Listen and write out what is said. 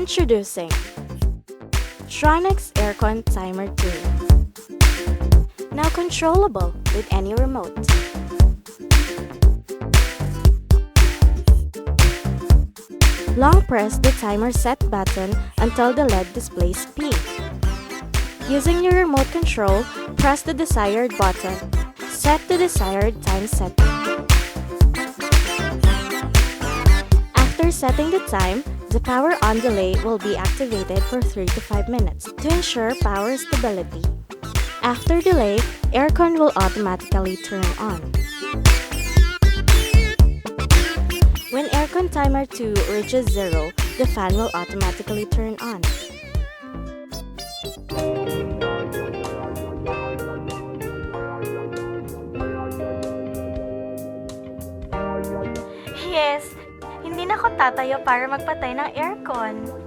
Introducing Tronix Aircon Timer 2. Now controllable with any remote. Long press the timer set button until the LED displays P. Using your remote control, press the desired button. Set the desired time setting. After setting the time, the power on delay will be activated for 3 to 5 minutes to ensure power stability. After delay, aircon will automatically turn on. When Aircon Timer 2 reaches 0, the fan will automatically turn on. Yes! Hindi na ako tatayo para magpatay ng aircon.